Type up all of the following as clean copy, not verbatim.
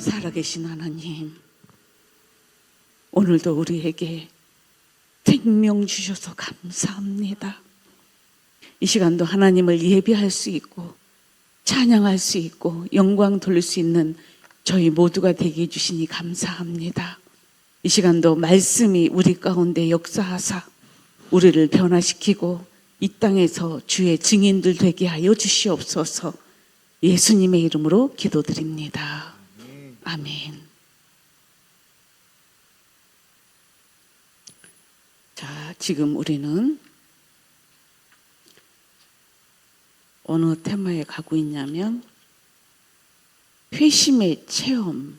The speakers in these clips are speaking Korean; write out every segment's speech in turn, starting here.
살아계신 하나님, 오늘도 우리에게 생명 주셔서 감사합니다. 이 시간도 하나님을 예배할 수 있고 찬양할 수 있고 영광 돌릴 수 있는 저희 모두가 되게 해주시니 감사합니다. 이 시간도 말씀이 우리 가운데 역사하사 우리를 변화시키고 이 땅에서 주의 증인들 되게 하여 주시옵소서. 예수님의 이름으로 기도드립니다. 아멘. 자, 지금 우리는 어느 테마에 가고 있냐면 회심의 체험관을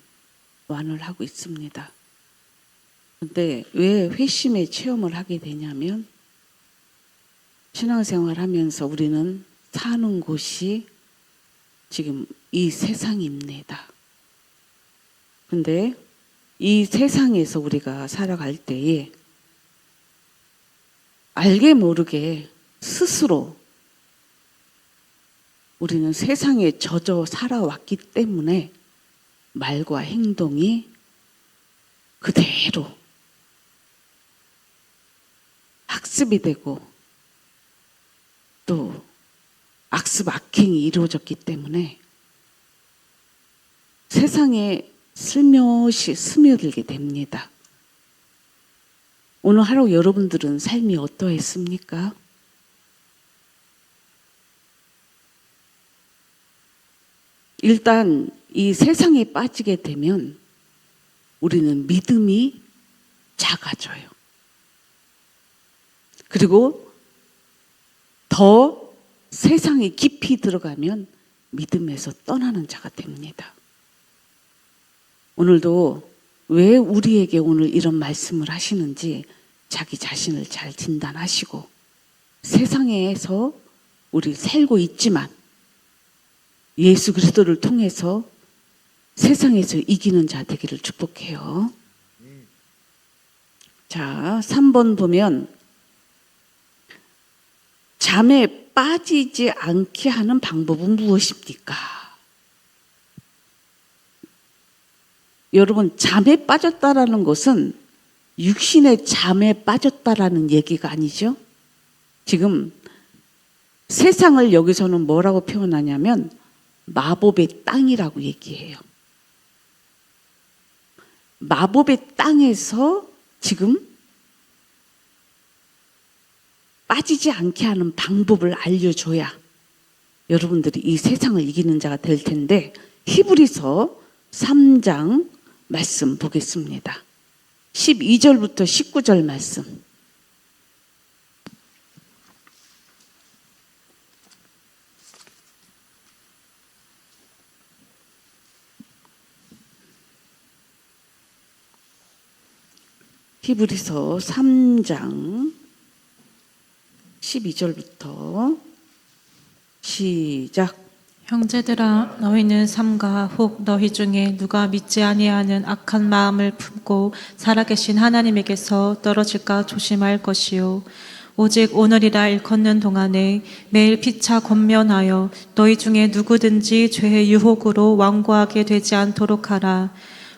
하고 있습니다. 근데 왜 회심의 체험을 하게 되냐면 신앙생활 하면서 우리는 사는 곳이 지금 이 세상입니다. 근데 이 세상에서 우리가 살아갈 때에 알게 모르게 스스로 우리는 세상에 젖어 살아왔기 때문에 말과 행동이 그대로 학습이 되고 또 악습 악행이 이루어졌기 때문에 세상에 슬며시 스며들게 됩니다. 오늘 하루 여러분들은 삶이 어떠했습니까? 일단 이 세상에 빠지게 되면 우리는 믿음이 작아져요. 그리고 더 세상에 깊이 들어가면 믿음에서 떠나는 자가 됩니다. 오늘도 왜 우리에게 오늘 이런 말씀을 하시는지 자기 자신을 잘 진단하시고 세상에서 우리 살고 있지만 예수 그리스도를 통해서 세상에서 이기는 자 되기를 축복해요. 자, 3번 보면 잠에 빠지지 않게 하는 방법은 무엇입니까? 여러분, 잠에 빠졌다라는 것은 육신의 잠에 빠졌다라는 얘기가 아니죠. 지금 세상을 여기서는 뭐라고 표현하냐면 마법의 땅이라고 얘기해요. 마법의 땅에서 지금 빠지지 않게 하는 방법을 알려줘야 여러분들이 이 세상을 이기는 자가 될 텐데, 히브리서 3장 말씀 보겠습니다. 12절부터 19절 말씀. 히브리서 3장 12절부터 시작. 형제들아, 너희는 삼가 혹 너희 중에 누가 믿지 아니하는 악한 마음을 품고 살아계신 하나님에게서 떨어질까 조심할 것이요, 오직 오늘이라 일컫는 동안에 매일 피차 권면하여 너희 중에 누구든지 죄의 유혹으로 완고하게 되지 않도록 하라.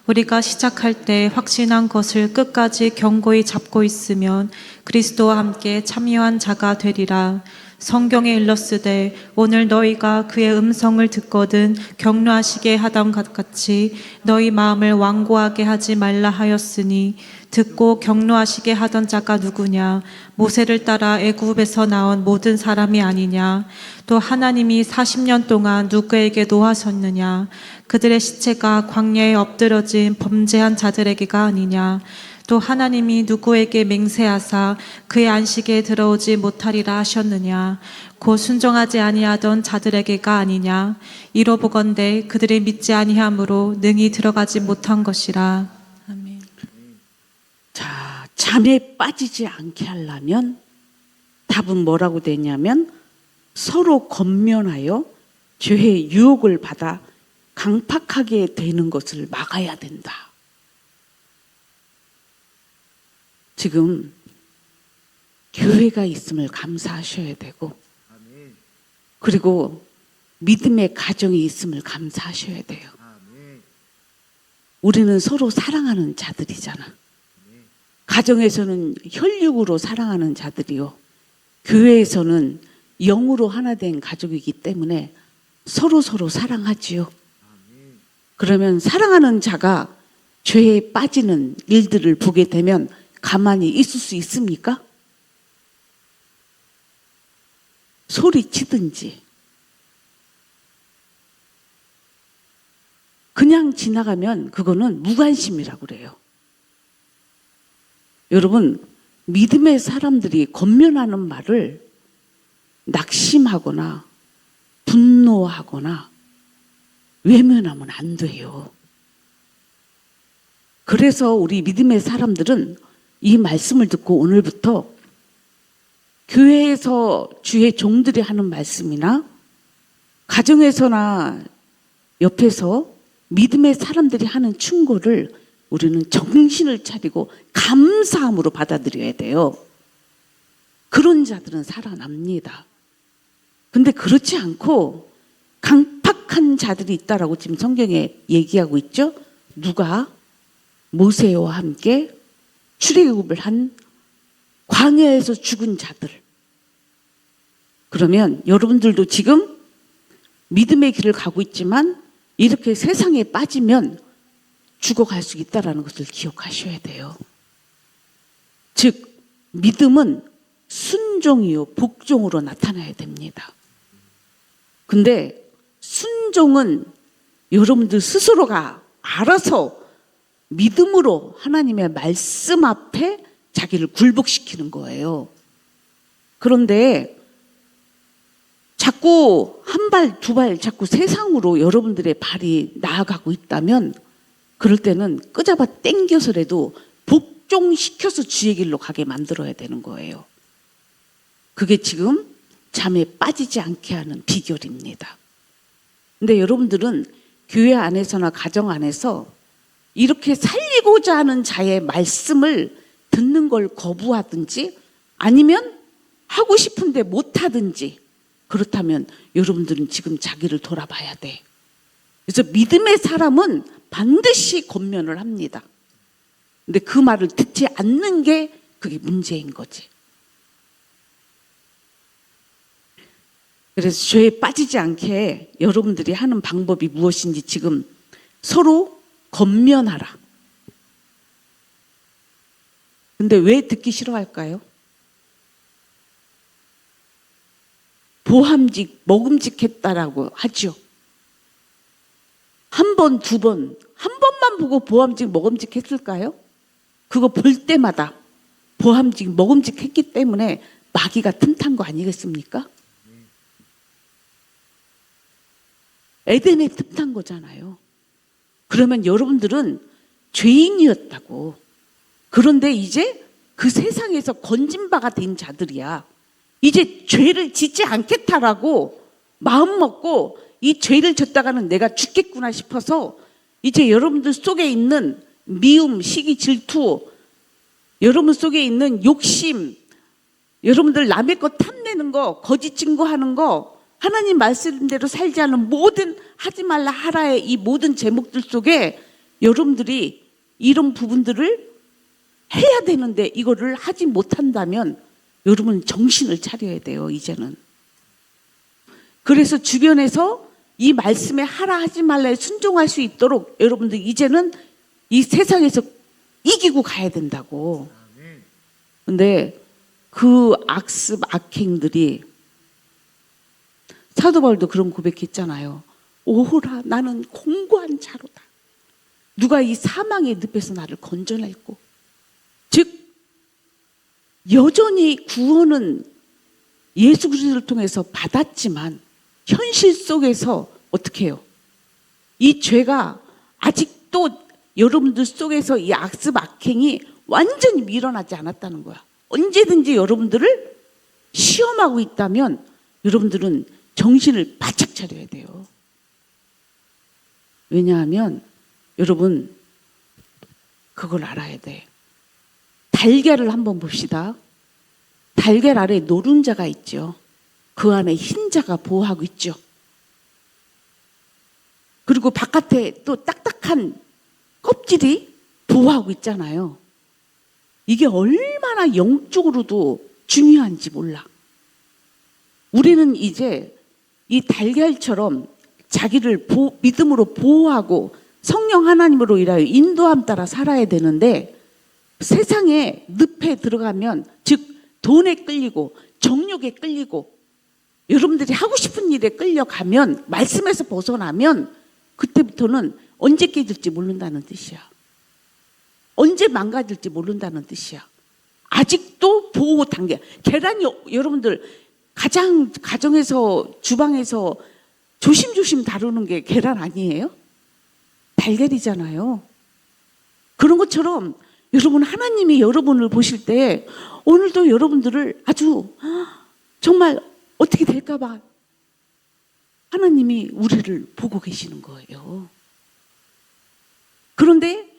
우리가 시작할 때 확신한 것을 끝까지 견고히 잡고 있으면 그리스도와 함께 참여한 자가 되리라. 성경에 일렀으되 오늘 너희가 그의 음성을 듣거든 격려하시게 하던 것 같이 너희 마음을 완고하게 하지 말라 하였으니, 듣고 격려하시게 하던 자가 누구냐? 모세를 따라 애굽에서 나온 모든 사람이 아니냐? 또 하나님이 40년 동안 누구에게 노하셨느냐? 그들의 시체가 광야에 엎드러진 범죄한 자들에게가 아니냐? 또 하나님이 누구에게 맹세하사 그의 안식에 들어오지 못하리라 하셨느냐? 곧 순종하지 아니하던 자들에게가 아니냐? 이로보건대 그들이 믿지 아니함으로 능히 들어가지 못한 것이라. 아멘. 자, 잠에 빠지지 않게 하려면 답은 뭐라고 되냐면 서로 권면하여 죄의 유혹을 받아 강팍하게 되는 것을 막아야 된다. 지금 교회가 있음을 감사하셔야 되고, 그리고 믿음의 가정이 있음을 감사하셔야 돼요. 우리는 서로 사랑하는 자들이잖아. 가정에서는 혈육으로 사랑하는 자들이요. 교회에서는 영으로 하나 된 가족이기 때문에 서로 사랑하지요. 그러면 사랑하는 자가 죄에 빠지는 일들을 보게 되면 가만히 있을 수 있습니까? 소리치든지 그냥 지나가면 그거는 무관심이라고 그래요. 여러분, 믿음의 사람들이 권면하는 말을 낙심하거나 분노하거나 외면하면 안 돼요. 그래서 우리 믿음의 사람들은 이 말씀을 듣고 오늘부터 교회에서 주의 종들이 하는 말씀이나 가정에서나 옆에서 믿음의 사람들이 하는 충고를 우리는 정신을 차리고 감사함으로 받아들여야 돼요. 그런 자들은 살아납니다. 근데 그렇지 않고 강팍한 자들이 있다라고 지금 성경에 얘기하고 있죠. 누가? 모세와 함께 출애굽을 한 광야에서 죽은 자들. 그러면 여러분들도 지금 믿음의 길을 가고 있지만 이렇게 세상에 빠지면 죽어갈 수 있다는 것을 기억하셔야 돼요. 즉 믿음은 순종이요 복종으로 나타나야 됩니다. 근데 순종은 여러분들 스스로가 알아서 믿음으로 하나님의 말씀 앞에 자기를 굴복시키는 거예요. 그런데 자꾸 한 발, 두 발 자꾸 세상으로 여러분들의 발이 나아가고 있다면 그럴 때는 끄잡아 당겨서라도 복종시켜서 주의 길로 가게 만들어야 되는 거예요. 그게 지금 잠에 빠지지 않게 하는 비결입니다. 근데 여러분들은 교회 안에서나 가정 안에서 이렇게 살리고자 하는 자의 말씀을 듣는 걸 거부하든지 아니면 하고 싶은데 못하든지 그렇다면 여러분들은 지금 자기를 돌아봐야 돼. 그래서 믿음의 사람은 반드시 권면을 합니다. 근데 그 말을 듣지 않는 게 그게 문제인 거지. 그래서 죄에 빠지지 않게 여러분들이 하는 방법이 무엇인지 지금 서로 권면하라. 근데 왜 듣기 싫어할까요? 보함직, 먹음직했다라고 하죠. 한 번, 두 번, 한 번만 보고 보함직, 먹음직했을까요? 그거 볼 때마다 보함직, 먹음직했기 때문에 마귀가 틈탄 거 아니겠습니까? 에덴에 틈탄 거잖아요. 그러면 여러분들은 죄인이었다고. 그런데 이제 그 세상에서 건진 바가 된 자들이야. 이제 죄를 짓지 않겠다라고 마음 먹고 이 죄를 졌다가는 내가 죽겠구나 싶어서 이제 여러분들 속에 있는 미움, 시기, 질투, 여러분 속에 있는 욕심, 여러분들 남의 것 탐내는 거, 거짓 증거하는 거, 하나님 말씀대로 살지 않은 모든 하지 말라 하라의 이 모든 제목들 속에 여러분들이 이런 부분들을 해야 되는데 이거를 하지 못한다면 여러분 정신을 차려야 돼요. 이제는. 그래서 주변에서 이 말씀에 하라 하지 말라에 순종할 수 있도록 여러분들 이제는 이 세상에서 이기고 가야 된다고. 근데 그 악습 악행들이 사도 바울도 그런 고백했잖아요. 오호라 나는 공고한 자로다. 누가 이 사망의 늪에서 나를 건져낼고. 즉 여전히 구원은 예수 그리스도를 통해서 받았지만 현실 속에서 어떻게 해요? 이 죄가 아직도 여러분들 속에서 이 악습 악행이 완전히 밀어나지 않았다는 거야. 언제든지 여러분들을 시험하고 있다면 여러분들은 정신을 바짝 차려야 돼요. 왜냐하면 여러분 그걸 알아야 돼. 달걀을 한번 봅시다. 달걀 아래 노른자가 있죠. 그 안에 흰자가 보호하고 있죠. 그리고 바깥에 또 딱딱한 껍질이 보호하고 있잖아요. 이게 얼마나 영적으로도 중요한지 몰라. 우리는 이제 이 달걀처럼 자기를 믿음으로 보호하고 성령 하나님으로 인하여 인도함 따라 살아야 되는데, 세상에 늪에 들어가면, 즉 돈에 끌리고 정욕에 끌리고 여러분들이 하고 싶은 일에 끌려가면, 말씀에서 벗어나면 그때부터는 언제 깨질지 모른다는 뜻이야. 언제 망가질지 모른다는 뜻이야. 아직도 보호 단계. 계란이 여러분들 가장 가정에서 주방에서 조심조심 다루는 게 계란 아니에요? 달걀이잖아요. 그런 것처럼 여러분, 하나님이 여러분을 보실 때 오늘도 여러분들을 아주 정말 어떻게 될까 봐 하나님이 우리를 보고 계시는 거예요. 그런데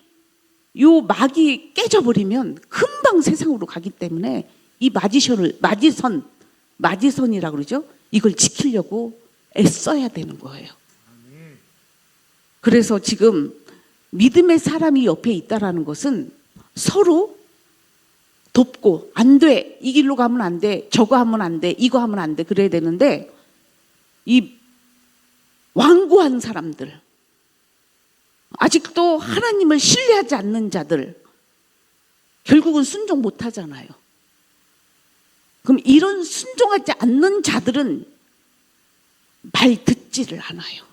요 막이 깨져버리면 금방 세상으로 가기 때문에 이 마지선이라고 그러죠. 이걸 지키려고 애써야 되는 거예요. 그래서 지금 믿음의 사람이 옆에 있다라는 것은 서로 돕고, 안 돼, 이 길로 가면 안 돼, 저거 하면 안 돼, 이거 하면 안 돼, 그래야 되는데, 이 완고한 사람들, 아직도 하나님을 신뢰하지 않는 자들, 결국은 순종 못 하잖아요. 그럼 이런 순종하지 않는 자들은 말 듣지를 않아요.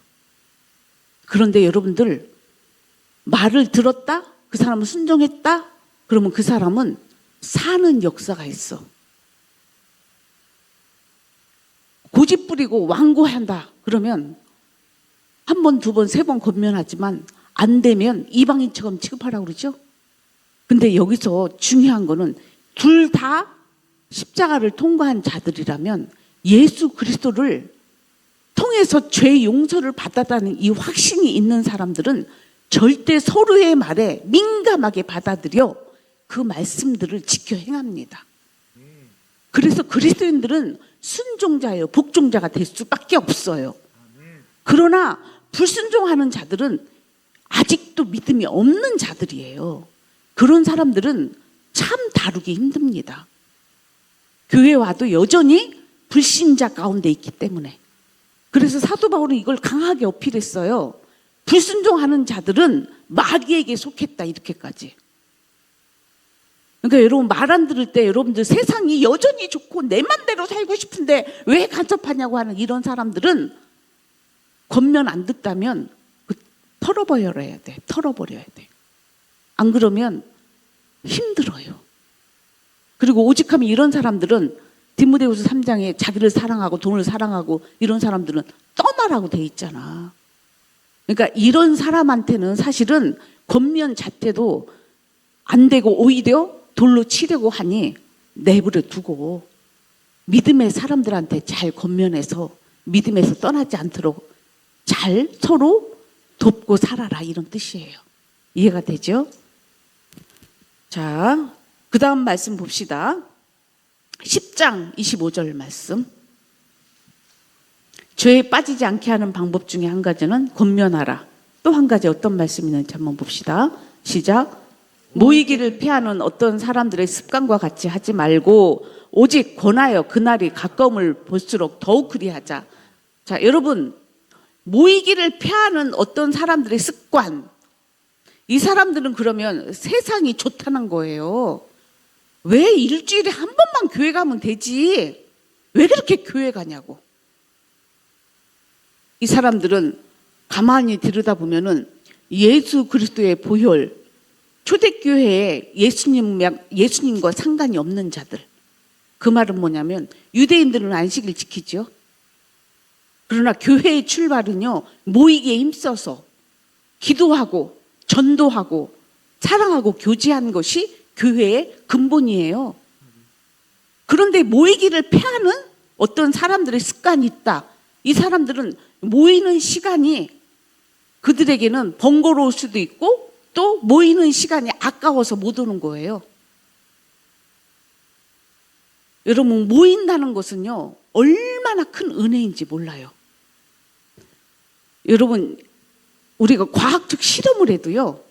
그런데 여러분들, 말을 들었다? 그 사람은 순종했다? 그러면 그 사람은 사는 역사가 있어. 고집 부리고 완고한다 그러면 한 번, 두 번, 세 번 권면하지만 안 되면 이방인처럼 취급하라고 그러죠. 근데 여기서 중요한 거는 둘 다 십자가를 통과한 자들이라면 예수 그리스도를 통해서 죄 용서를 받았다는 이 확신이 있는 사람들은 절대 서로의 말에 민감하게 받아들여 그 말씀들을 지켜 행합니다. 그래서 그리스도인들은 순종자예요. 복종자가 될 수밖에 없어요. 그러나 불순종하는 자들은 아직도 믿음이 없는 자들이에요. 그런 사람들은 참 다루기 힘듭니다. 교회 와도 여전히 불신자 가운데 있기 때문에. 그래서 사도 바울은 이걸 강하게 어필했어요. 불순종하는 자들은 마귀에게 속했다, 이렇게까지. 그러니까 여러분, 말 안 들을 때 여러분들 세상이 여전히 좋고 내 맘대로 살고 싶은데 왜 간섭하냐고 하는 이런 사람들은 권면 안 듣다면 털어버려야 돼. 털어버려야 돼. 안 그러면 힘들어요. 그리고 오직하면 이런 사람들은 디모데후서 3장에 자기를 사랑하고 돈을 사랑하고 이런 사람들은 떠나라고 돼 있잖아. 그러니까 이런 사람한테는 사실은 권면 자체도 안 되고 오히려 돌로 치려고 하니 내버려 두고 믿음의 사람들한테 잘 권면해서 믿음에서 떠나지 않도록 잘 서로 돕고 살아라, 이런 뜻이에요. 이해가 되죠? 자, 그 다음 말씀 봅시다. 10장 25절 말씀. 죄에 빠지지 않게 하는 방법 중에 한 가지는 권면하라. 또 한 가지 어떤 말씀이 있는지 한번 봅시다. 시작. 모이기를 피하는 어떤 사람들의 습관과 같이 하지 말고 오직 권하여 그날이 가까움을 볼수록 더욱 그리하자. 자, 여러분, 모이기를 피하는 어떤 사람들의 습관, 이 사람들은 그러면 세상이 좋다는 거예요. 왜 일주일에 한 번만 교회 가면 되지? 왜 그렇게 교회 가냐고. 이 사람들은 가만히 들여다보면은 예수 그리스도의 보혈, 초대교회에 예수님과 상관이 없는 자들. 그 말은 뭐냐면 유대인들은 안식일 지키죠. 그러나 교회의 출발은요, 모이기에 힘써서 기도하고 전도하고 사랑하고 교제하는 것이 교회의 근본이에요. 그런데 모이기를 패하는 어떤 사람들의 습관이 있다. 이 사람들은 모이는 시간이 그들에게는 번거로울 수도 있고 또 모이는 시간이 아까워서 못 오는 거예요. 여러분, 모인다는 것은요, 얼마나 큰 은혜인지 몰라요. 여러분, 우리가 과학적 실험을 해도요,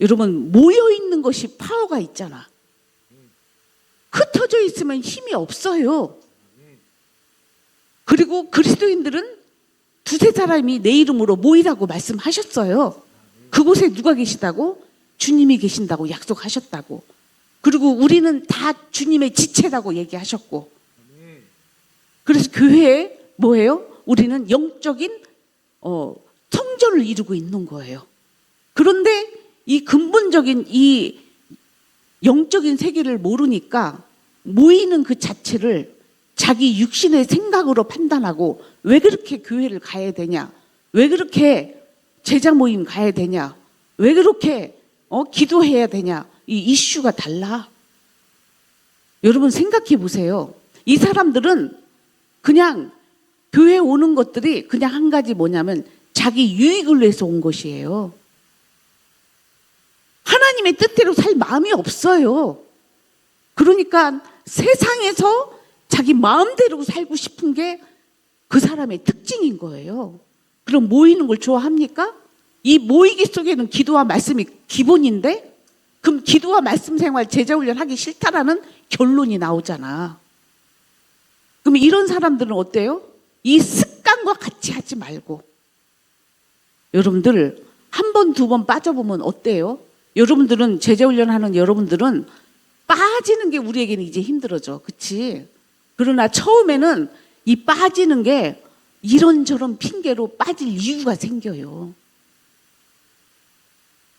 여러분, 모여 있는 것이 파워가 있잖아. 흩어져 있으면 힘이 없어요. 그리고 그리스도인들은 두세 사람이 내 이름으로 모이라고 말씀하셨어요. 그곳에 누가 계시다고? 주님이 계신다고 약속하셨다고. 그리고 우리는 다 주님의 지체라고 얘기하셨고. 그래서 교회에 뭐예요? 우리는 영적인 성전을 이루고 있는 거예요. 그런데 이 근본적인 이 영적인 세계를 모르니까 모이는 그 자체를 자기 육신의 생각으로 판단하고, 왜 그렇게 교회를 가야 되냐? 왜 그렇게 제자 모임 가야 되냐? 왜 그렇게 기도해야 되냐? 이 이슈가 달라. 여러분 생각해 보세요. 이 사람들은 그냥 교회 오는 것들이 그냥 한 가지 뭐냐면 자기 유익을 위해서 온 것이에요. 하나님의 뜻대로 살 마음이 없어요. 그러니까 세상에서 자기 마음대로 살고 싶은 게 그 사람의 특징인 거예요. 그럼 모이는 걸 좋아합니까? 이 모이기 속에는 기도와 말씀이 기본인데, 그럼 기도와 말씀 생활, 제자훈련 하기 싫다라는 결론이 나오잖아. 그럼 이런 사람들은 어때요? 이 습관과 같이 하지 말고, 여러분들 한 번, 두 번 빠져보면 어때요? 여러분들은 제자훈련 하는 여러분들은 빠지는 게 우리에게는 이제 힘들어져. 그치? 그러나 처음에는 이 빠지는 게 이런저런 핑계로 빠질 이유가 생겨요.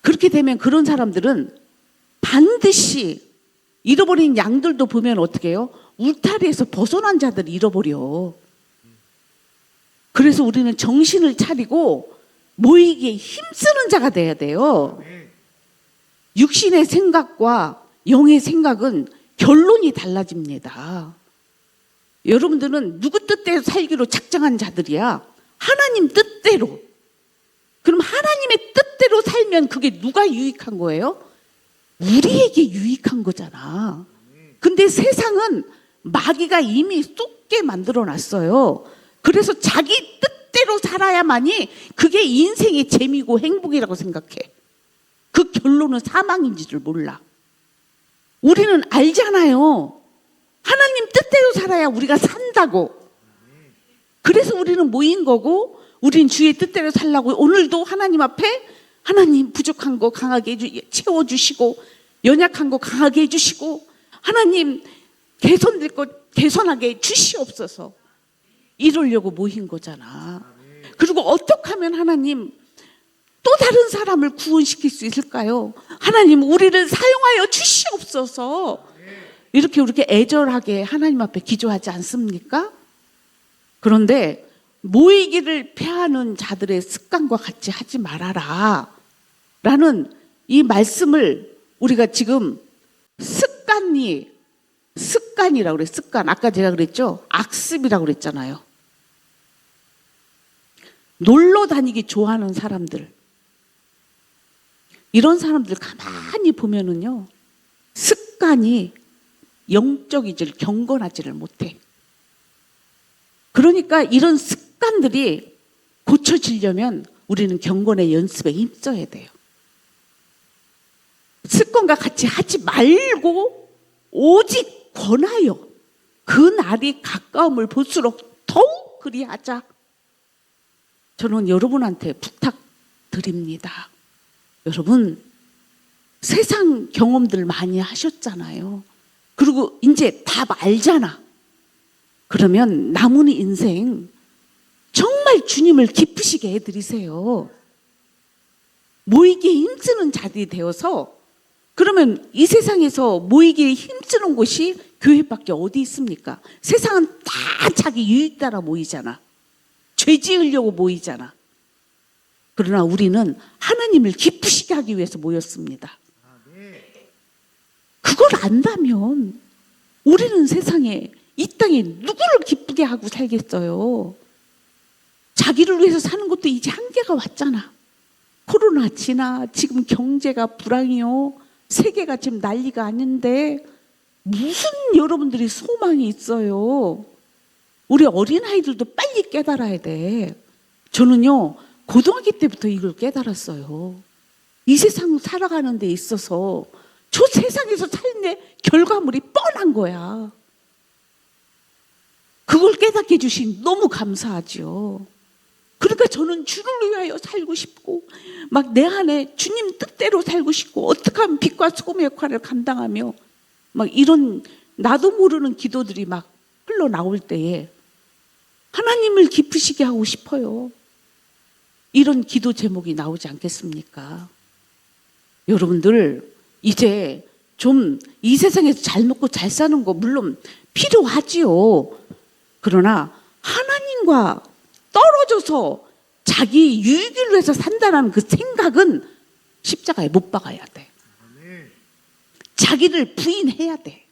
그렇게 되면 그런 사람들은 반드시 잃어버린 양들도 보면 어떻게 해요? 울타리에서 벗어난 자들을 잃어버려. 그래서 우리는 정신을 차리고 모이기에 힘쓰는 자가 돼야 돼요. 육신의 생각과 영의 생각은 결론이 달라집니다. 여러분들은 누구 뜻대로 살기로 작정한 자들이야. 하나님 뜻대로. 그럼 하나님의 뜻대로 살면 그게 누가 유익한 거예요? 우리에게 유익한 거잖아. 근데 세상은 마귀가 이미 쏟게 만들어 놨어요. 그래서 자기 뜻대로 살아야만이 그게 인생의 재미고 행복이라고 생각해. 그 결론은 사망인지를 몰라. 우리는 알잖아요. 하나님 뜻대로 살아야 우리가 산다고. 그래서 우리는 모인 거고, 우린 주의 뜻대로 살라고. 오늘도 하나님 앞에 하나님 부족한 거 강하게 채워주시고, 연약한 거 강하게 해주시고, 하나님 개선될 거 개선하게 주시옵소서. 이러려고 모인 거잖아. 그리고 어떻게 하면 하나님 또 다른 사람을 구원시킬 수 있을까요? 하나님 우리를 사용하여 주시옵소서. 이렇게 애절하게 하나님 앞에 기도하지 않습니까? 그런데 모이기를 패하는 자들의 습관과 같이 하지 말아라 라는 이 말씀을 우리가 지금 습관이라고 그래. 습관. 아까 제가 그랬죠? 악습이라고 그랬잖아요. 놀러 다니기 좋아하는 사람들, 이런 사람들 가만히 보면은요, 습관이 영적이질 경건하지를 못해. 그러니까 이런 습관들이 고쳐지려면 우리는 경건의 연습에 힘써야 돼요. 습관과 같이 하지 말고 오직 권하여 그 날이 가까움을 볼수록 더욱 그리하자. 저는 여러분한테 부탁드립니다. 여러분 세상 경험들 많이 하셨잖아요. 그리고 이제 답 알잖아. 그러면 남은 인생 정말 주님을 기쁘시게 해드리세요. 모이기에 힘쓰는 자들이 되어서, 그러면 이 세상에서 모이기에 힘쓰는 곳이 교회밖에 어디 있습니까? 세상은 다 자기 유익 따라 모이잖아. 죄 지으려고 모이잖아. 그러나 우리는 하나님을 기쁘시게 하기 위해서 모였습니다. 그걸 안다면 우리는 세상에, 이 땅에 누구를 기쁘게 하고 살겠어요? 자기를 위해서 사는 것도 이제 한계가 왔잖아. 코로나 지나 지금 경제가 불황이요, 세계가 지금 난리가 아닌데 무슨 여러분들이 소망이 있어요? 우리 어린아이들도 빨리 깨달아야 돼. 저는요 고등학교 때부터 이걸 깨달았어요. 이 세상 살아가는 데 있어서 저 세상에서 삶의 결과물이 뻔한 거야. 그걸 깨닫게 해주신 너무 감사하죠. 그러니까 저는 주를 위하여 살고 싶고 막 내 안에 주님 뜻대로 살고 싶고 어떻게 하면 빛과 소금의 역할을 감당하며 막 이런 나도 모르는 기도들이 막 흘러나올 때에 하나님을 기쁘시게 하고 싶어요. 이런 기도 제목이 나오지 않겠습니까? 여러분들 이제 좀 이 세상에서 잘 먹고 잘 사는 거 물론 필요하지요. 그러나 하나님과 떨어져서 자기 유익을 위해서 산다는 그 생각은 십자가에 못 박아야 돼. 자기를 부인해야 돼.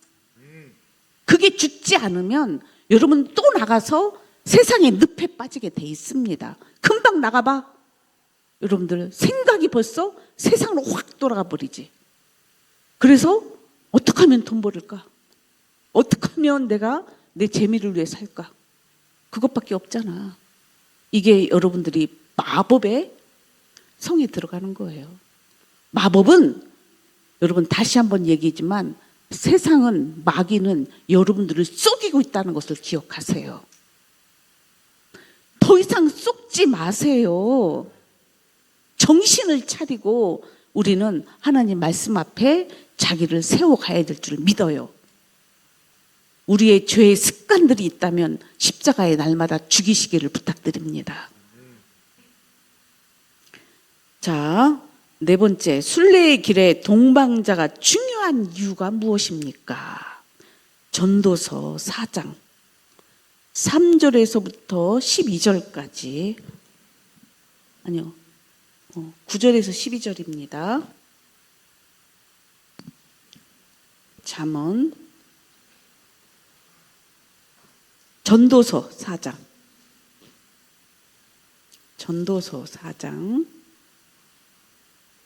그게 죽지 않으면 여러분 또 나가서 세상의 늪에 빠지게 돼 있습니다. 금방 나가봐. 여러분들 생각이 벌써 세상으로 확 돌아가 버리지. 그래서 어떻게 하면 돈 벌을까? 어떻게 하면 내가 내 재미를 위해 살까? 그것밖에 없잖아. 이게 여러분들이 마법의 성에 들어가는 거예요. 마법은 여러분 다시 한번 얘기지만 세상은 마귀는 여러분들을 속이고 있다는 것을 기억하세요. 더 이상 속지 마세요. 정신을 차리고 우리는 하나님 말씀 앞에 자기를 세워가야 될 줄 믿어요. 우리의 죄의 습관들이 있다면 십자가의 날마다 죽이시기를 부탁드립니다. 자, 네 번째, 순례의 길에 동방자가 중요한 이유가 무엇입니까? 전도서 4장 3절에서부터 12절까지 아니요 9절에서 12절입니다. 잠언 전도서 4장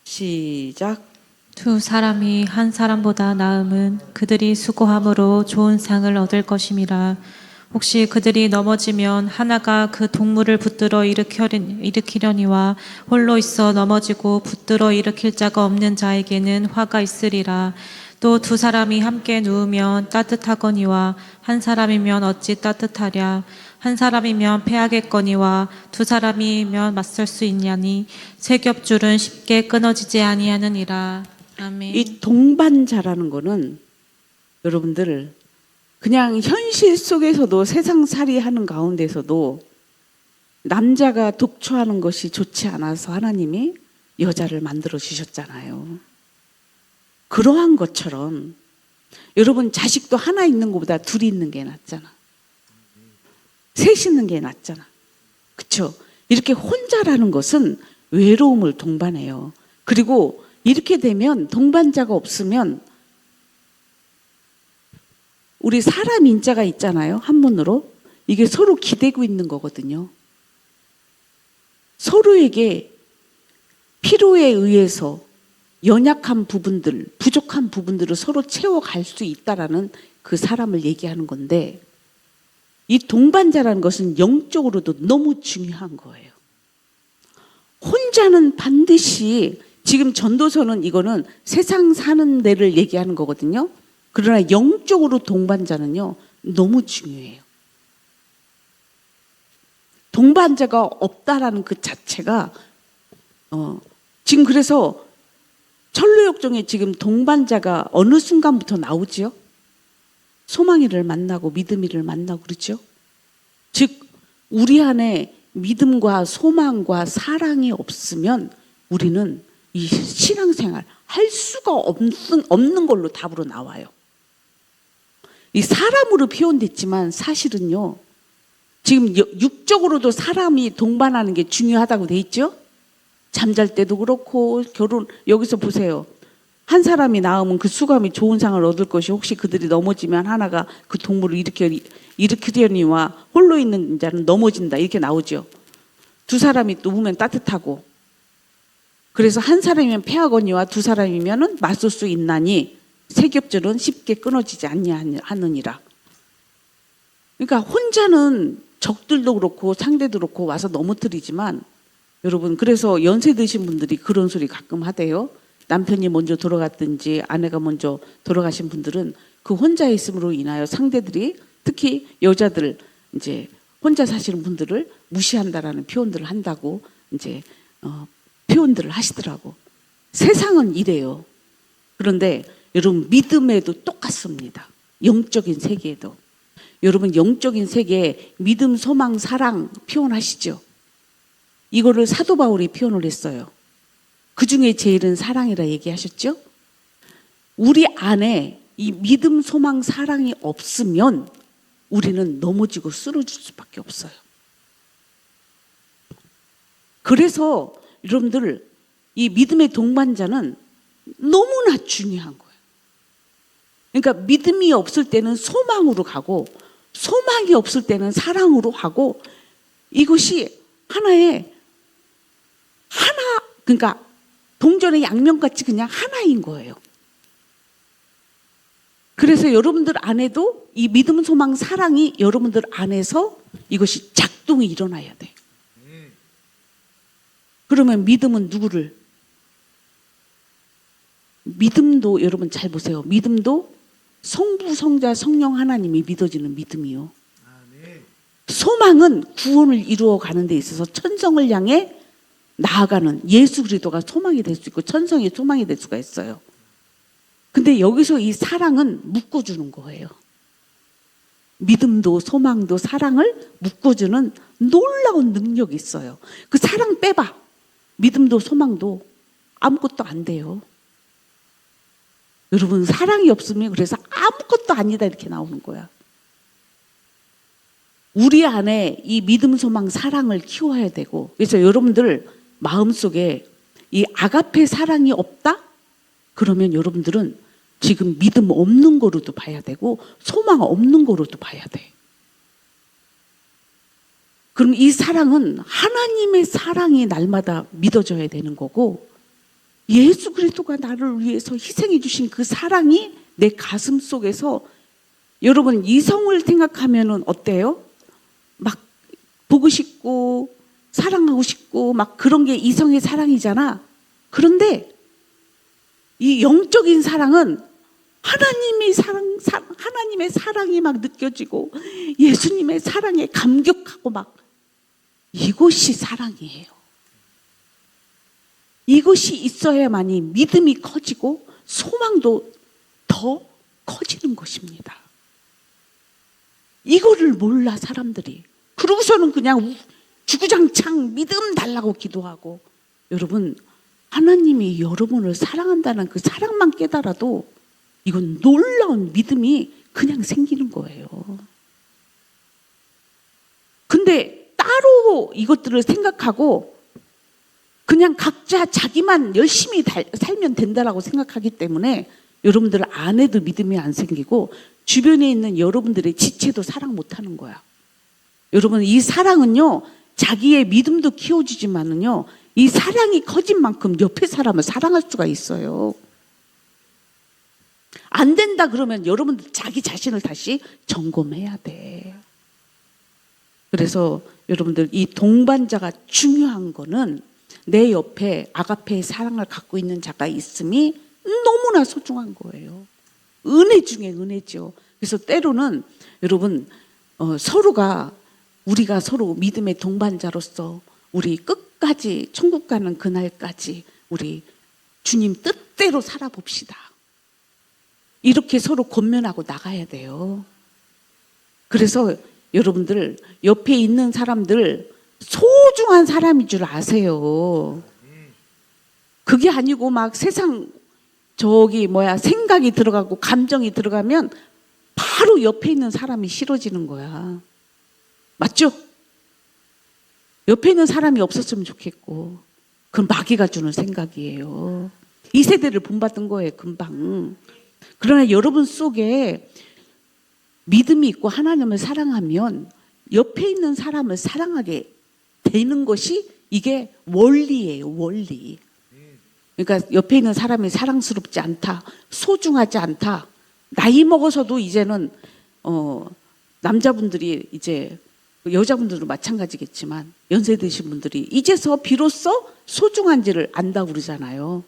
시작. 두 사람이 한 사람보다 나음은 그들이 수고함으로 좋은 상을 얻을 것임이라. 혹시 그들이 넘어지면 하나가 그 동물을 붙들어 일으키려니와 홀로 있어 넘어지고 붙들어 일으킬 자가 없는 자에게는 화가 있으리라. 또 두 사람이 함께 누우면 따뜻하거니와 한 사람이면 어찌 따뜻하랴. 한 사람이면 패하겠거니와 두 사람이면 맞설 수 있냐니 세 겹줄은 쉽게 끊어지지 아니하느니라. 아멘. 이 동반자라는 거는 여러분들 그냥 현실 속에서도 세상살이 하는 가운데서도 남자가 독초하는 것이 좋지 않아서 하나님이 여자를 만들어 주셨잖아요. 그러한 것처럼 여러분 자식도 하나 있는 것보다 둘이 있는 게 낫잖아. 셋 있는 게 낫잖아. 그렇죠? 이렇게 혼자라는 것은 외로움을 동반해요. 그리고 이렇게 되면 동반자가 없으면 우리 사람 인자가 있잖아요. 한문으로. 이게 서로 기대고 있는 거거든요. 서로에게 필요에 의해서 연약한 부분들, 부족한 부분들을 서로 채워갈 수 있다라는 그 사람을 얘기하는 건데 이 동반자라는 것은 영적으로도 너무 중요한 거예요. 혼자는 반드시 지금 전도서는 이거는 세상 사는 데를 얘기하는 거거든요. 그러나 영적으로 동반자는요 너무 중요해요. 동반자가 없다라는 그 자체가 지금 그래서 천루역정에 지금 동반자가 어느 순간부터 나오지요? 소망이를 만나고 믿음이를 만나고 그렇죠? 즉 우리 안에 믿음과 소망과 사랑이 없으면 우리는 이 신앙생활 할 수가 없는 걸로 답으로 나와요. 이 사람으로 표현됐지만 사실은요 지금 육적으로도 사람이 동반하는 게 중요하다고 돼 있죠? 잠잘 때도 그렇고 결혼 여기서 보세요. 한 사람이 낳으면 그 수감이 좋은 상을 얻을 것이 혹시 그들이 넘어지면 하나가 그 동물을 일으키려니와 홀로 있는 자는 넘어진다 이렇게 나오죠. 두 사람이 또 우면 따뜻하고 그래서 한 사람이면 패하거니와 두 사람이면 맞설 수 있나니 세 겹줄은 쉽게 끊어지지 아니하느니라. 그러니까 혼자는 적들도 그렇고 상대도 그렇고 와서 넘어뜨리지만 여러분, 그래서 연세 드신 분들이 그런 소리 가끔 하대요. 남편이 먼저 돌아갔든지 아내가 먼저 돌아가신 분들은 그 혼자 있음으로 인하여 상대들이, 특히 여자들 이제 혼자 사시는 분들을 무시한다라는 표현들을 한다고 이제 표현들을 하시더라고. 세상은 이래요. 그런데 여러분, 믿음에도 똑같습니다. 영적인 세계에도. 여러분, 영적인 세계에 믿음, 소망, 사랑 표현하시죠. 이거를 사도 바울이 표현을 했어요. 그 중에 제일은 사랑이라 얘기하셨죠. 우리 안에 이 믿음, 소망, 사랑이 없으면 우리는 넘어지고 쓰러질 수밖에 없어요. 그래서 여러분들, 이 믿음의 동반자는 너무나 중요한 거예요. 그러니까 믿음이 없을 때는 소망으로 가고, 소망이 없을 때는 사랑으로 하고, 이것이 그러니까 동전의 양면같이 그냥 하나인 거예요. 그래서 여러분들 안에도 이 믿음, 소망, 사랑이 여러분들 안에서 이것이 작동이 일어나야 돼. 그러면 믿음은 누구를? 믿음도 여러분 잘 보세요. 믿음도 성부, 성자, 성령 하나님이 믿어지는 믿음이요. 소망은 구원을 이루어 가는 데 있어서 천성을 향해 나아가는 예수 그리스도가 소망이 될 수 있고 천성이 소망이 될 수가 있어요. 근데 여기서 이 사랑은 묶어주는 거예요. 믿음도 소망도 사랑을 묶어주는 놀라운 능력이 있어요. 그 사랑 빼봐. 믿음도 소망도 아무것도 안 돼요. 여러분, 사랑이 없으면 그래서 아무것도 아니다 이렇게 나오는 거야. 우리 안에 이 믿음, 소망, 사랑을 키워야 되고, 그래서 여러분들 마음속에 이 아가페 사랑이 없다? 그러면 여러분들은 지금 믿음 없는 거로도 봐야 되고 소망 없는 거로도 봐야 돼. 그럼 이 사랑은 하나님의 사랑이 날마다 믿어져야 되는 거고, 예수 그리스도가 나를 위해서 희생해 주신 그 사랑이 내 가슴 속에서, 여러분 이성을 생각하면은 어때요? 막 보고 싶고 사랑하고 싶고 막 그런 게 이성의 사랑이잖아. 그런데 이 영적인 사랑은 하나님의 사랑이 막 느껴지고 예수님의 사랑에 감격하고 막, 이것이 사랑이에요. 이것이 있어야만이 믿음이 커지고 소망도 더 커지는 것입니다. 이거를 몰라 사람들이. 그러고서는 그냥 주구장창 믿음 달라고 기도하고. 여러분, 하나님이 여러분을 사랑한다는 그 사랑만 깨달아도 이건 놀라운 믿음이 그냥 생기는 거예요. 근데 따로 이것들을 생각하고 그냥 각자 자기만 열심히 살면 된다라고 생각하기 때문에 여러분들 안에도 믿음이 안 생기고 주변에 있는 여러분들의 지체도 사랑 못하는 거야. 여러분, 이 사랑은요, 자기의 믿음도 키워주지만은요, 이 사랑이 커진 만큼 옆에 사람을 사랑할 수가 있어요. 안 된다 그러면 여러분들 자기 자신을 다시 점검해야 돼. 그래서 여러분들, 이 동반자가 중요한 거는 내 옆에 아가페의 사랑을 갖고 있는 자가 있음이 너무나 소중한 거예요. 은혜 중에 은혜죠. 그래서 때로는 여러분, 우리가 서로 믿음의 동반자로서 우리 끝까지 천국 가는 그날까지 우리 주님 뜻대로 살아봅시다. 이렇게 서로 권면하고 나가야 돼요. 그래서 여러분들 옆에 있는 사람들 소중한 사람인 줄 아세요. 그게 아니고 막 세상 생각이 들어가고 감정이 들어가면 바로 옆에 있는 사람이 싫어지는 거야. 맞죠? 옆에 있는 사람이 없었으면 좋겠고, 그건 마귀가 주는 생각이에요. 이 세대를 본받은 거예요, 금방. 그러나 여러분 속에 믿음이 있고 하나님을 사랑하면 옆에 있는 사람을 사랑하게 되는 것이 이게 원리예요, 원리. 그러니까 옆에 있는 사람이 사랑스럽지 않다, 소중하지 않다. 나이 먹어서도 이제는 남자분들이 이제 여자분들도 마찬가지겠지만 연세 드신 분들이 이제서 비로소 소중한지를 안다고 그러잖아요.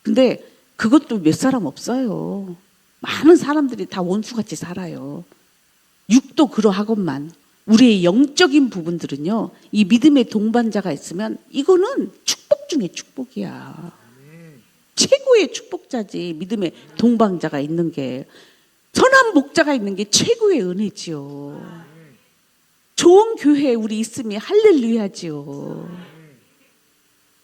근데 그것도 몇 사람 없어요. 많은 사람들이 다 원수같이 살아요. 육도 그러하건만 우리의 영적인 부분들은요, 이 믿음의 동반자가 있으면 이거는 축복 중에 축복이야. 최고의 축복자지. 믿음의 동반자가 있는 게, 선한 목자가 있는 게 최고의 은혜지요. 좋은 교회에 우리 있으면 할렐루야지요.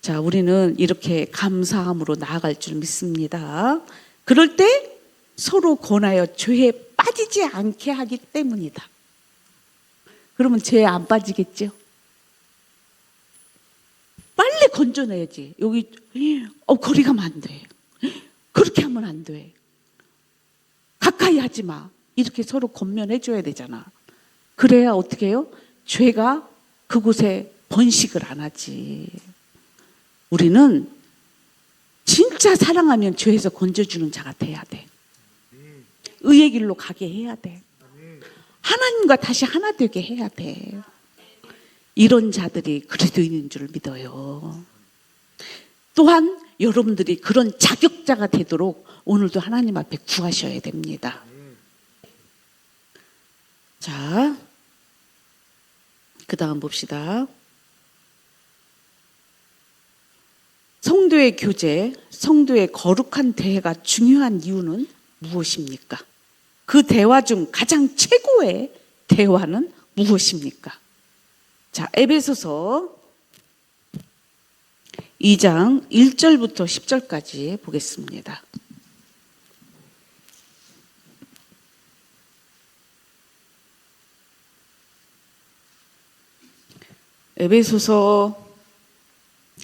자, 우리는 이렇게 감사함으로 나아갈 줄 믿습니다. 그럴 때 서로 권하여 죄에 빠지지 않게 하기 때문이다. 그러면 죄에 안 빠지겠죠? 빨리 건져내야지. 여기 거리 가면 안 돼. 그렇게 하면 안 돼. 가까이 하지 마. 이렇게 서로 권면해 줘야 되잖아. 그래야 어떻게 해요? 죄가 그곳에 번식을 안 하지. 우리는 진짜 사랑하면 죄에서 건져주는 자가 돼야 돼. 의의 길로 가게 해야 돼. 하나님과 다시 하나 되게 해야 돼. 이런 자들이 그리도 있는 줄 믿어요. 또한 여러분들이 그런 자격자가 되도록 오늘도 하나님 앞에 구하셔야 됩니다. 자, 그 다음 봅시다. 성도의 교제, 성도의 거룩한 대화가 중요한 이유는 무엇입니까? 그 대화 중 가장 최고의 대화는 무엇입니까? 자, 에베소서 2장 1절부터 10절까지 보겠습니다. 에베소서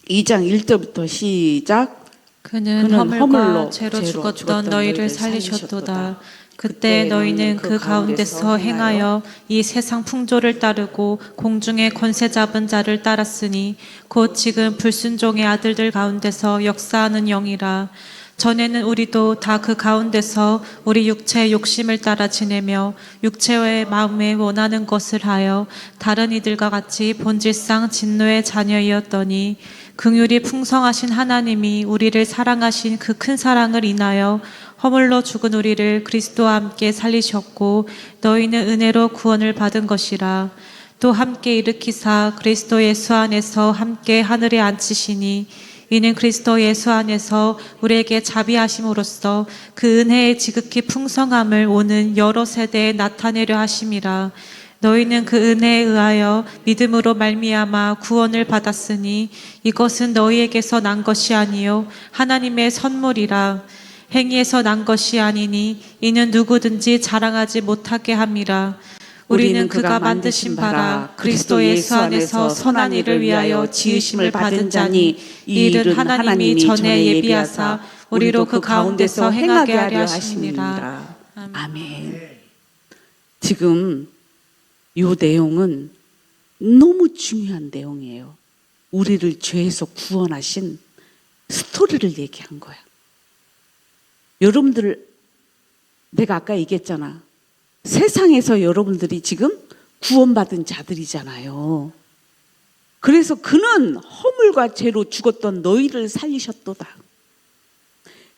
2장 1절부터 시작. 그는 허물과 죄로 죽었던 너희를 살리셨도다. 그때 너희는 그 가운데서 행하여 이 세상 풍조를 따르고 공중의 권세 잡은 자를 따랐으니 곧 지금 불순종의 아들들 가운데서 역사하는 영이라. 전에는 우리도 다 그 가운데서 우리 육체의 욕심을 따라 지내며 육체의 마음에 원하는 것을 하여 다른 이들과 같이 본질상 진노의 자녀이었더니 긍휼이 풍성하신 하나님이 우리를 사랑하신 그 큰 사랑을 인하여 허물로 죽은 우리를 그리스도와 함께 살리셨고 너희는 은혜로 구원을 받은 것이라. 또 함께 일으키사 그리스도 예수 안에서 함께 하늘에 앉히시니 이는 그리스도 예수 안에서 우리에게 자비하심으로써 그 은혜의 지극히 풍성함을 오는 여러 세대에 나타내려 하심이라. 너희는 그 은혜에 의하여 믿음으로 말미암아 구원을 받았으니 이것은 너희에게서 난 것이 아니요 하나님의 선물이라. 행위에서 난 것이 아니니 이는 누구든지 자랑하지 못하게 함이라. 우리는 그가 만드신 바라 그리스도 예수 안에서 선한 일을 위하여 지으심을 받은 자니 이 일은 하나님이 전에 예비하사 우리로 그 가운데서 행하게 하려 하심이라. 아멘. 지금 이 내용은 너무 중요한 내용이에요. 우리를 죄에서 구원하신 스토리를 얘기한 거야. 여러분들, 내가 아까 얘기했잖아. 세상에서 여러분들이 지금 구원받은 자들이잖아요. 그래서 그는 허물과 죄로 죽었던 너희를 살리셨도다.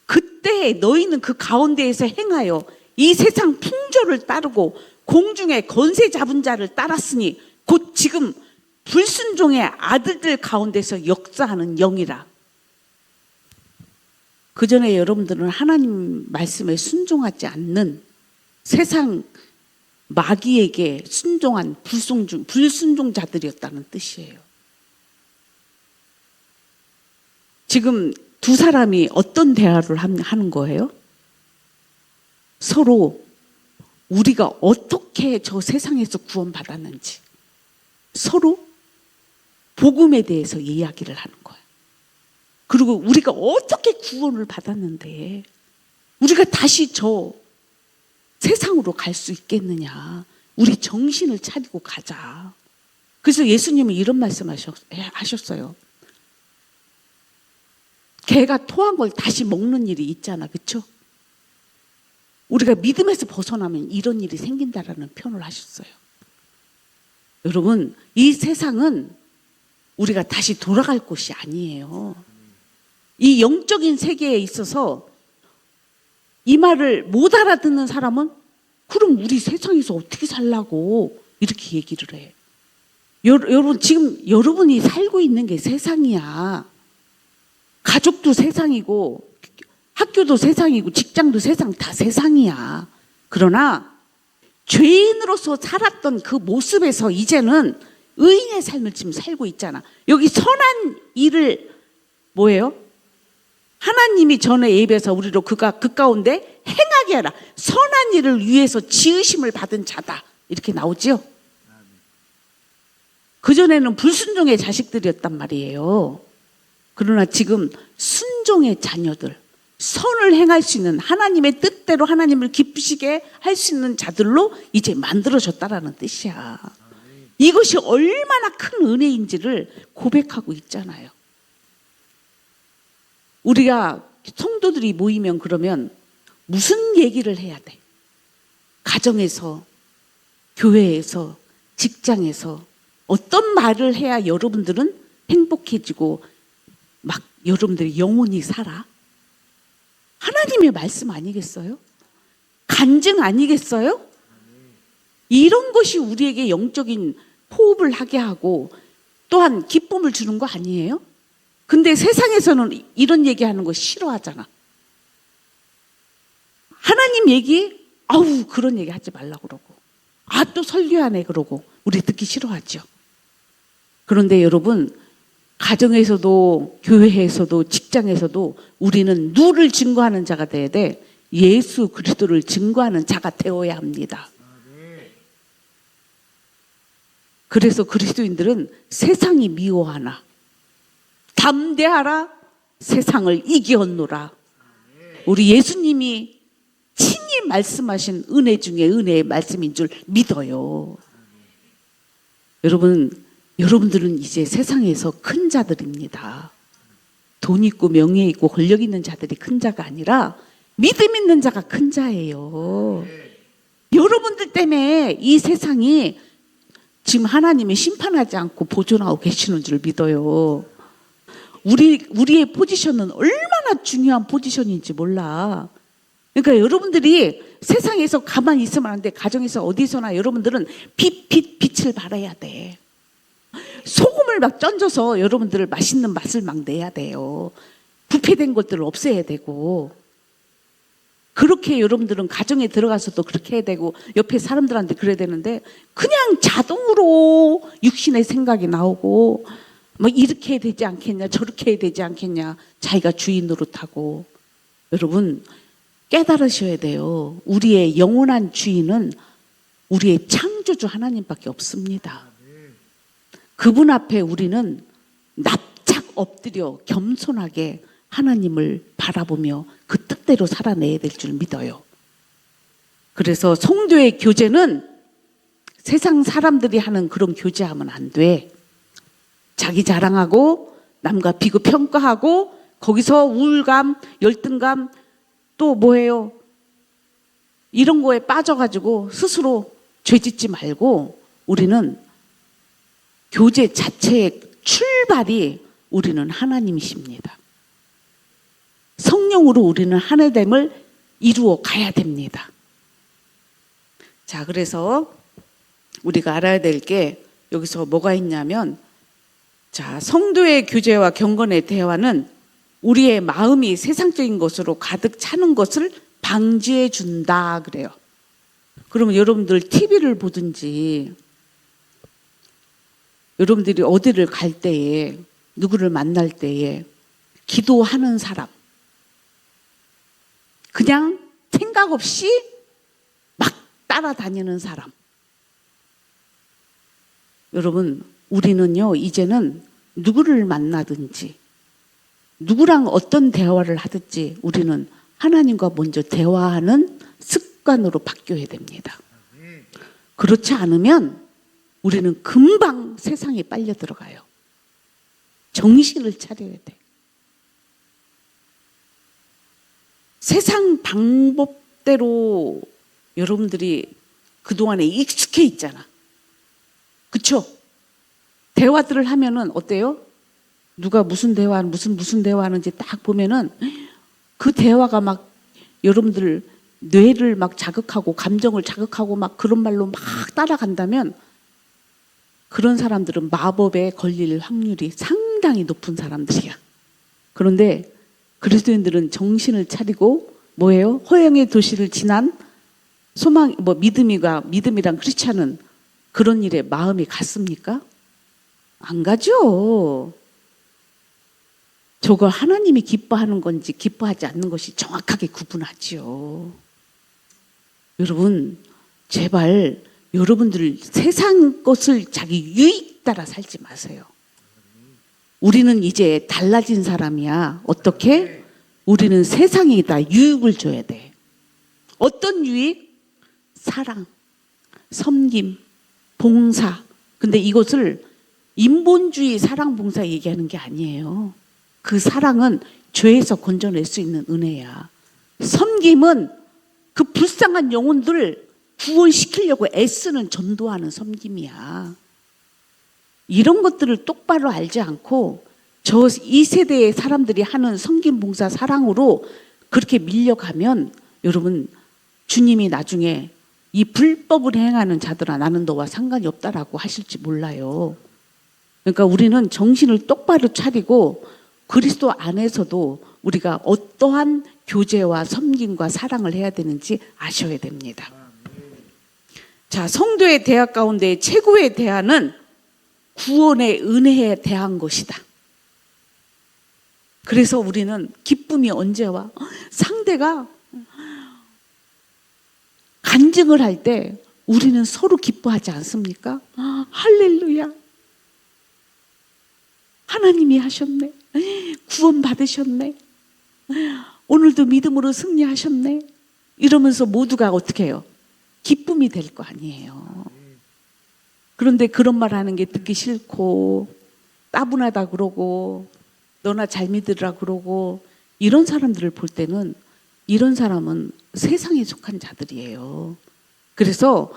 그때 너희는 그 가운데에서 행하여 이 세상 풍조를 따르고 공중의 권세 잡은 자를 따랐으니 곧 지금 불순종의 아들들 가운데서 역사하는 영이라. 그 전에 여러분들은 하나님 말씀에 순종하지 않는 세상 마귀에게 순종한 불순종자들이었다는 뜻이에요. 지금 두 사람이 어떤 대화를 하는 거예요? 서로 우리가 어떻게 저 세상에서 구원받았는지 서로 복음에 대해서 이야기를 하는 거예요. 그리고 우리가 어떻게 구원을 받았는데 우리가 다시 저 세상으로 갈 수 있겠느냐. 우리 정신을 차리고 가자. 그래서 예수님은 이런 말씀 하셨어요. 개가 토한 걸 다시 먹는 일이 있잖아. 그렇죠? 우리가 믿음에서 벗어나면 이런 일이 생긴다라는 표현을 하셨어요. 여러분, 이 세상은 우리가 다시 돌아갈 곳이 아니에요. 이 영적인 세계에 있어서 이 말을 못 알아듣는 사람은 그럼 우리 세상에서 어떻게 살라고 이렇게 얘기를 해. 여러분, 지금 여러분이 살고 있는 게 세상이야. 가족도 세상이고 학교도 세상이고 직장도 세상, 다 세상이야. 그러나 죄인으로서 살았던 그 모습에서 이제는 의인의 삶을 지금 살고 있잖아. 여기 선한 일을 뭐예요? 하나님이 전에 예비해서 우리로 그 가운데 행하게 하라. 선한 일을 위해서 지으심을 받은 자다. 이렇게 나오지요. 그전에는 불순종의 자식들이었단 말이에요. 그러나 지금 순종의 자녀들, 선을 행할 수 있는, 하나님의 뜻대로 하나님을 기쁘시게 할 수 있는 자들로 이제 만들어졌다라는 뜻이야. 이것이 얼마나 큰 은혜인지를 고백하고 있잖아요. 우리가 성도들이 모이면 그러면 무슨 얘기를 해야 돼? 가정에서, 교회에서, 직장에서 어떤 말을 해야 여러분들은 행복해지고 막 여러분들이 영원히 살아? 하나님의 말씀 아니겠어요? 간증 아니겠어요? 이런 것이 우리에게 영적인 호흡을 하게 하고 또한 기쁨을 주는 거 아니에요? 근데 세상에서는 이런 얘기하는 거 싫어하잖아. 하나님 얘기, 아우 그런 얘기 하지 말라고 그러고, 아 또 설교하네 그러고 우리 듣기 싫어하죠. 그런데 여러분, 가정에서도 교회에서도 직장에서도 우리는 누를 증거하는 자가 돼야 돼. 예수 그리스도를 증거하는 자가 되어야 합니다. 그래서 그리스도인들은 세상이 미워하나 담대하라, 세상을 이기었노라. 우리 예수님이 친히 말씀하신 은혜 중에 은혜의 말씀인 줄 믿어요. 여러분들은 이제 세상에서 큰 자들입니다. 돈 있고 명예 있고 권력 있는 자들이 큰 자가 아니라 믿음 있는 자가 큰 자예요. 여러분들 때문에 이 세상이 지금 하나님이 심판하지 않고 보존하고 계시는 줄 믿어요. 우리의 포지션은 얼마나 중요한 포지션인지 몰라. 그러니까 여러분들이 세상에서 가만히 있으면 안 돼. 가정에서 어디서나 여러분들은 빛을 발해야 돼. 소금을 막 던져서 여러분들 맛있는 맛을 막 내야 돼요. 부패된 것들을 없애야 되고, 그렇게 여러분들은 가정에 들어가서도 그렇게 해야 되고 옆에 사람들한테 그래야 되는데 그냥 자동으로 육신의 생각이 나오고 뭐 이렇게 해야 되지 않겠냐 저렇게 해야 되지 않겠냐 자기가 주인 노릇하고. 여러분 깨달으셔야 돼요. 우리의 영원한 주인은 우리의 창조주 하나님밖에 없습니다. 그분 앞에 우리는 납작 엎드려 겸손하게 하나님을 바라보며 그 뜻대로 살아내야 될 줄 믿어요. 그래서 성도의 교제는 세상 사람들이 하는 그런 교제하면 안 돼. 자기 자랑하고 남과 비교 평가하고 거기서 우울감, 열등감 또 뭐예요? 이런 거에 빠져가지고 스스로 죄짓지 말고 우리는 교제 자체의 출발이 우리는 하나님이십니다. 성령으로 우리는 하나됨을 이루어 가야 됩니다. 자, 그래서 우리가 알아야 될 게 여기서 뭐가 있냐면, 자, 성도의 교제와 경건의 대화는 우리의 마음이 세상적인 것으로 가득 차는 것을 방지해 준다 그래요. 그러면 여러분들 TV를 보든지 여러분들이 어디를 갈 때에 누구를 만날 때에 기도하는 사람, 그냥 생각 없이 막 따라다니는 사람. 여러분, 우리는요 이제는 누구를 만나든지 누구랑 어떤 대화를 하든지 우리는 하나님과 먼저 대화하는 습관으로 바뀌어야 됩니다. 그렇지 않으면 우리는 금방 세상에 빨려 들어가요. 정신을 차려야 돼. 세상 방법대로 여러분들이 그동안에 익숙해 있잖아. 그쵸? 대화들을 하면은 어때요? 누가 무슨 대화, 무슨 대화하는지 딱 보면은 그 대화가 막 여러분들 뇌를 막 자극하고 감정을 자극하고 막 그런 말로 막 따라간다면 그런 사람들은 마법에 걸릴 확률이 상당히 높은 사람들이야. 그런데 그리스도인들은 정신을 차리고 뭐예요? 허영의 도시를 지난 소망, 믿음이랑 크리스찬은 그런 일에 마음이 갔습니까? 안 가죠. 저거 하나님이 기뻐하는 건지 기뻐하지 않는 것이 정확하게 구분하지요. 여러분, 제발 여러분들 세상 것을 자기 유익 따라 살지 마세요. 우리는 이제 달라진 사람이야. 어떻게? 우리는 세상에다 유익을 줘야 돼. 어떤 유익? 사랑, 섬김, 봉사. 근데 이것을 인본주의 사랑, 봉사 얘기하는 게 아니에요. 그 사랑은 죄에서 건져낼 수 있는 은혜야. 섬김은 그 불쌍한 영혼들을 구원시키려고 애쓰는 전도하는 섬김이야. 이런 것들을 똑바로 알지 않고 이 세대의 사람들이 하는 섬김, 봉사, 사랑으로 그렇게 밀려가면 여러분, 주님이 나중에 이 불법을 행하는 자들아 나는 너와 상관이 없다라고 하실지 몰라요. 그러니까 우리는 정신을 똑바로 차리고 그리스도 안에서도 우리가 어떠한 교제와 섬김과 사랑을 해야 되는지 아셔야 됩니다. 자, 성도의 대화 가운데 최고의 대화는 구원의 은혜에 대한 것이다. 그래서 우리는 기쁨이 언제 와? 상대가 간증을 할 때 우리는 서로 기뻐하지 않습니까? 할렐루야. 하나님이 하셨네. 구원 받으셨네. 오늘도 믿음으로 승리하셨네. 이러면서 모두가 어떻게 해요? 기쁨이 될 거 아니에요. 그런데 그런 말 하는 게 듣기 싫고 따분하다 그러고 너나 잘 믿으라 그러고 이런 사람들을 볼 때는 이런 사람은 세상에 속한 자들이에요. 그래서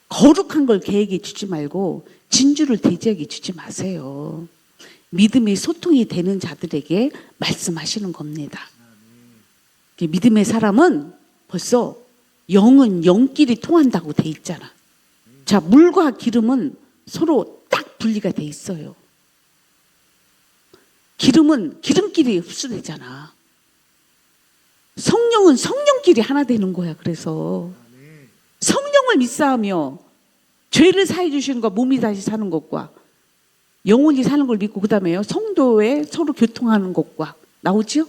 거룩한 걸 계획에 주지 말고 진주를 돼지에게 주지 마세요. 믿음의 소통이 되는 자들에게 말씀하시는 겁니다. 믿음의 사람은 벌써 영은 영끼리 통한다고 돼 있잖아. 자, 물과 기름은 서로 딱 분리가 돼 있어요. 기름은 기름끼리 흡수되잖아. 성령은 성령끼리 하나 되는 거야. 그래서 성령을 믿사하며 죄를 사해 주시는 것, 몸이 다시 사는 것과 영혼이 사는 걸 믿고 그 다음에요 성도에 서로 교통하는 것과 나오죠?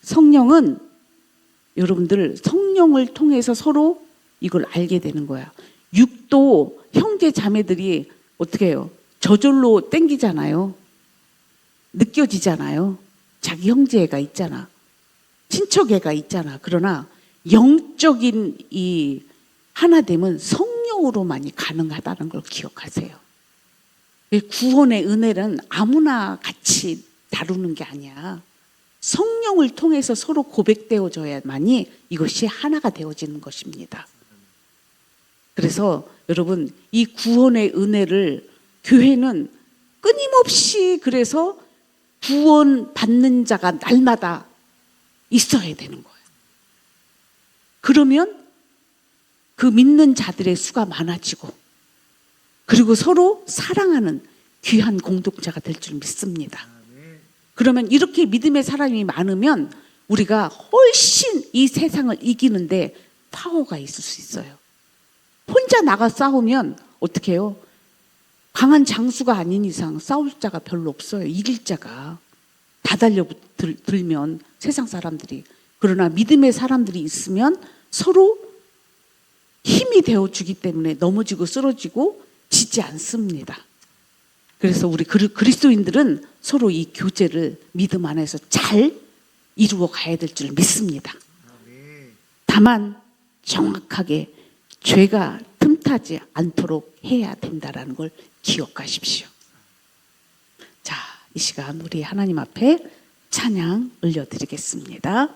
성령은 여러분들 성령을 통해서 서로 이걸 알게 되는 거야. 육도 형제 자매들이 어떻게 해요? 저절로 땡기잖아요. 느껴지잖아요. 자기 형제애가 있잖아. 친척애가 있잖아. 그러나 영적인 이 하나됨은 성령으로만이 가능하다는 걸 기억하세요. 구원의 은혜는 아무나 같이 다루는 게 아니야. 성령을 통해서 서로 고백되어져야만이 이것이 하나가 되어지는 것입니다. 그래서 여러분, 이 구원의 은혜를 교회는 끊임없이 그래서 구원 받는 자가 날마다 있어야 되는 거예요. 그러면 그 믿는 자들의 수가 많아지고 그리고 서로 사랑하는 귀한 공동체가 될 줄 믿습니다. 그러면 이렇게 믿음의 사람이 많으면 우리가 훨씬 이 세상을 이기는데 파워가 있을 수 있어요. 혼자 나가 싸우면 어떻게 해요? 강한 장수가 아닌 이상 싸울 자가 별로 없어요. 이길 자가. 다 달려들면 세상 사람들이. 그러나 믿음의 사람들이 있으면 서로 힘이 되어주기 때문에 넘어지고 쓰러지고 지지 않습니다. 그래서 우리 그리스도인들은 서로 이 교제를 믿음 안에서 잘 이루어 가야 될 줄 믿습니다. 다만 정확하게 죄가 틈타지 않도록 해야 된다는 걸 기억하십시오. 자, 이 시간 우리 하나님 앞에 찬양 올려드리겠습니다.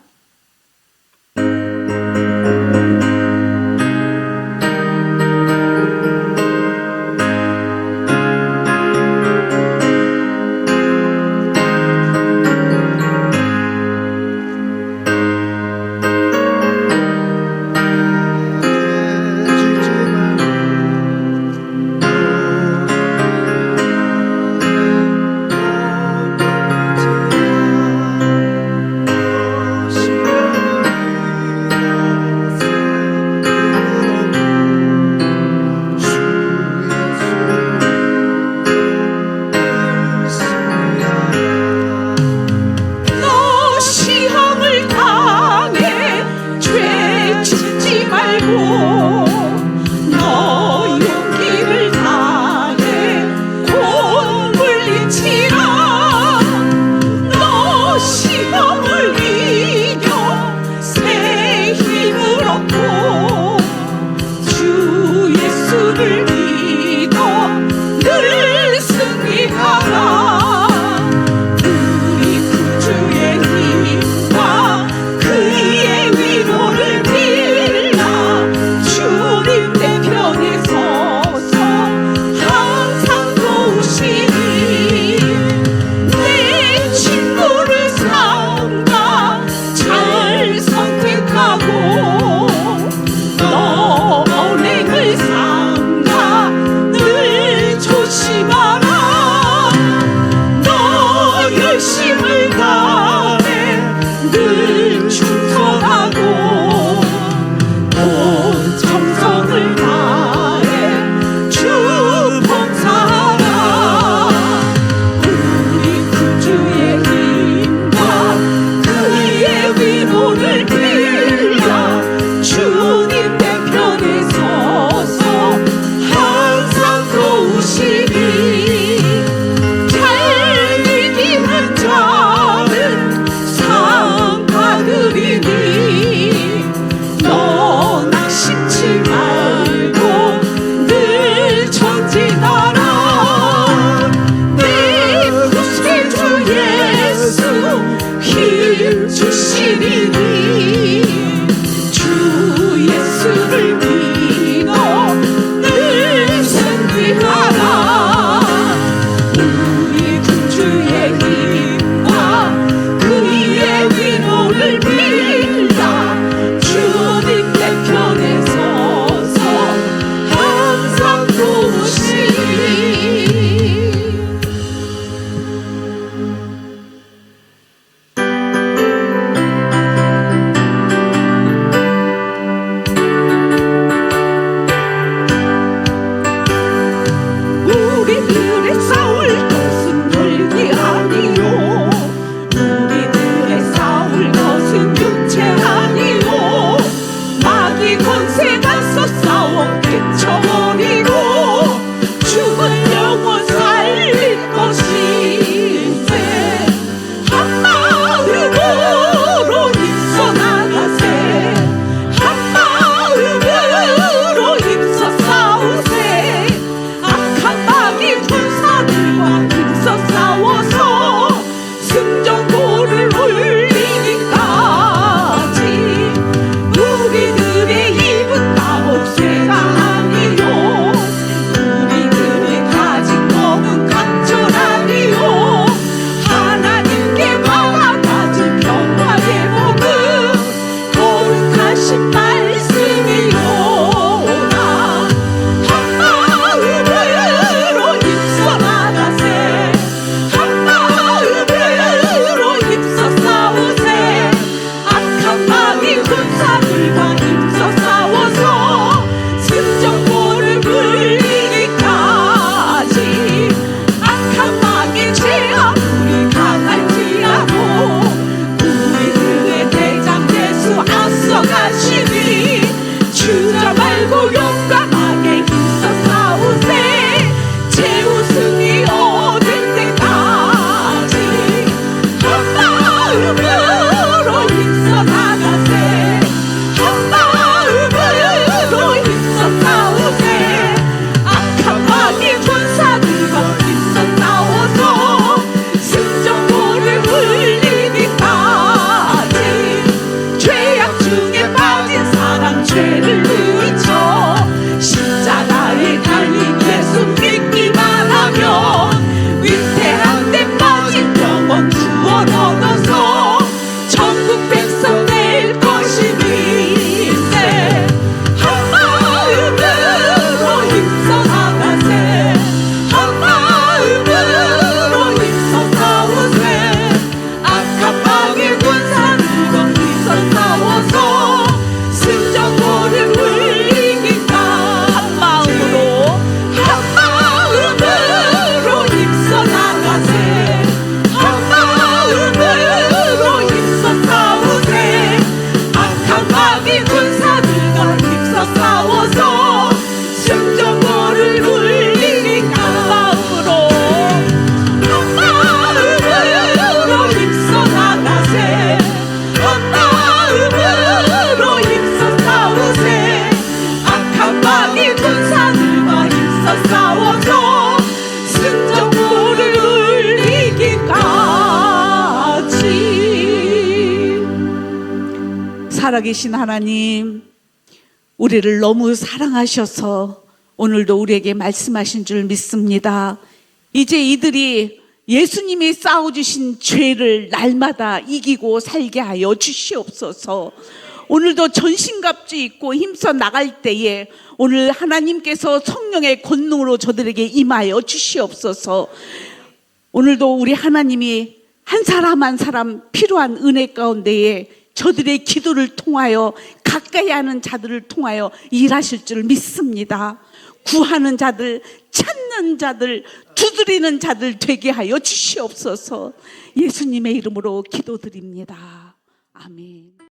싸워서 전국 백성 낼 것이니세. 한마음으로 힘써 나가세. 한마음으로 힘써 싸우세. 악한 마귀 군사들과 힘써 싸워서 승전보를 울리니까. 한마음으로 힘써 나가세. 한마음으로 힘써 싸우세. 악한 마귀 군사들과 힘써 싸워서 승전보를 울리니까. 한마음으로 힘써 나가세. 한마음으로 힘써 싸우세. 악한 마귀 군사들과 힘써 싸워서 승전보를 울리기까지. 살아계신 하나님, 우리를 너무 사랑하셔서 오늘도 우리에게 말씀하신 줄 믿습니다. 이제 이들이 예수님이 싸워주신 죄를 날마다 이기고 살게 하여 주시옵소서. 오늘도 전신갑주 입고 힘써 나갈 때에 오늘 하나님께서 성령의 권능으로 저들에게 임하여 주시옵소서. 오늘도 우리 하나님이 한 사람 한 사람 필요한 은혜 가운데에 저들의 기도를 통하여 가까이 하는 자들을 통하여 일하실 줄 믿습니다. 구하는 자들, 찾는 자들, 두드리는 자들 되게 하여 주시옵소서. 예수님의 이름으로 기도드립니다. 아멘.